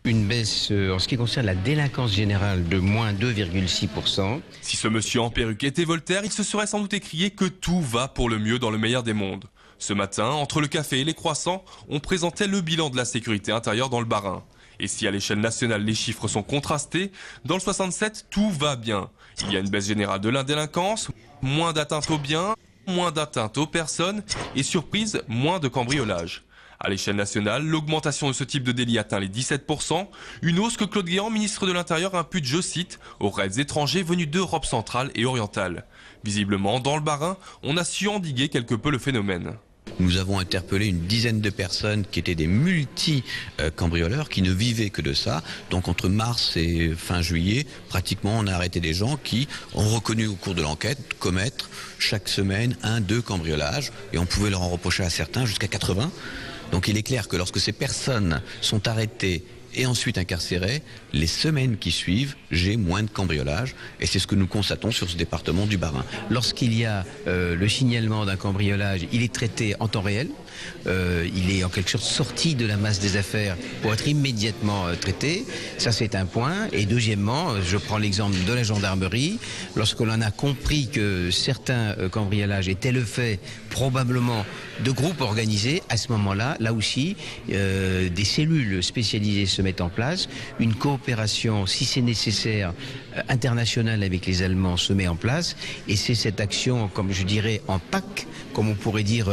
une baisse en ce qui concerne la délinquance générale de moins 2,6%. Si ce monsieur en perruque était Voltaire, il se serait sans doute écrié que tout va pour le mieux dans le meilleur des mondes. Ce matin, entre le café et les croissants, on présentait le bilan de la sécurité intérieure dans le Bas-Rhin. Et si à l'échelle nationale les chiffres sont contrastés, dans le 67 tout va bien. Il y a une baisse générale de la délinquance, moins d'atteintes aux biens, moins d'atteintes aux personnes et surprise, moins de cambriolages. À l'échelle nationale, l'augmentation de ce type de délit atteint les 17%, une hausse que Claude Guéant, ministre de l'Intérieur, impute, je cite, aux raids étrangers venus d'Europe centrale et orientale. Visiblement, dans le Bas-Rhin, on a su endiguer quelque peu le phénomène. Nous avons interpellé une dizaine de personnes qui étaient des multi-cambrioleurs qui ne vivaient que de ça. Donc entre mars et fin juillet, pratiquement on a arrêté des gens qui ont reconnu au cours de l'enquête commettre chaque semaine 1-2 cambriolages. Et on pouvait leur en reprocher à certains jusqu'à 80. Donc il est clair que lorsque ces personnes sont arrêtées et ensuite incarcérées, les semaines qui suivent, j'ai moins de cambriolages. Et c'est ce que nous constatons sur ce département du Bas-Rhin. Lorsqu'il y a le signalement d'un cambriolage, il est traité en temps réel. Il est en quelque sorte sorti de la masse des affaires pour être immédiatement traité. Ça, c'est un point. Et deuxièmement, je prends l'exemple de la gendarmerie. Lorsque l'on a compris que certains cambriolages étaient le fait probablement de groupes organisés, à ce moment-là, là aussi, des cellules spécialisées se mettent en place. Une coopération, si c'est nécessaire, internationale avec les Allemands se met en place. Et c'est cette action, comme je dirais, en pack, comme on pourrait dire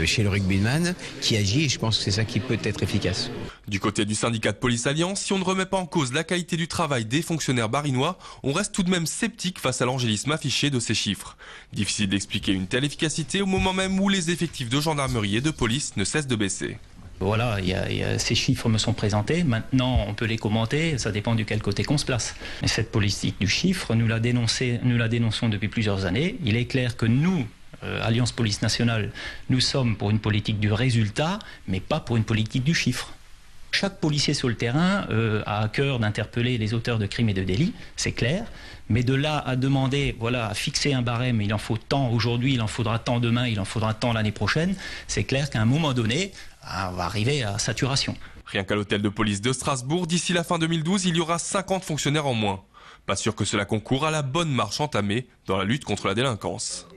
chez le rugbyman, qui agit. Et je pense que c'est ça qui peut être efficace. Du côté du syndicat de police Alliance, si on ne remet pas en cause la qualité du travail des fonctionnaires barinois, on reste tout de même sceptique face à l'angélisme affiché de ces chiffres. Difficile d'expliquer une telle efficacité au moment même où les effectifs de gendarmerie et de police ne cessent de baisser. Voilà, ces chiffres me sont présentés. Maintenant, on peut les commenter. Ça dépend du quel côté qu'on se place. Mais cette politique du chiffre, nous la dénonçons depuis plusieurs années. Il est clair que nous, Alliance Police Nationale, nous sommes pour une politique du résultat, mais pas pour une politique du chiffre. Chaque policier sur le terrain a à cœur d'interpeller les auteurs de crimes et de délits, c'est clair. Mais de là à demander, voilà, à fixer un barème, il en faut tant aujourd'hui, il en faudra tant demain, il en faudra tant l'année prochaine, c'est clair qu'à un moment donné, on va arriver à saturation. Rien qu'à l'hôtel de police de Strasbourg, d'ici la fin 2012, il y aura 50 fonctionnaires en moins. Pas sûr que cela concourt à la bonne marche entamée dans la lutte contre la délinquance.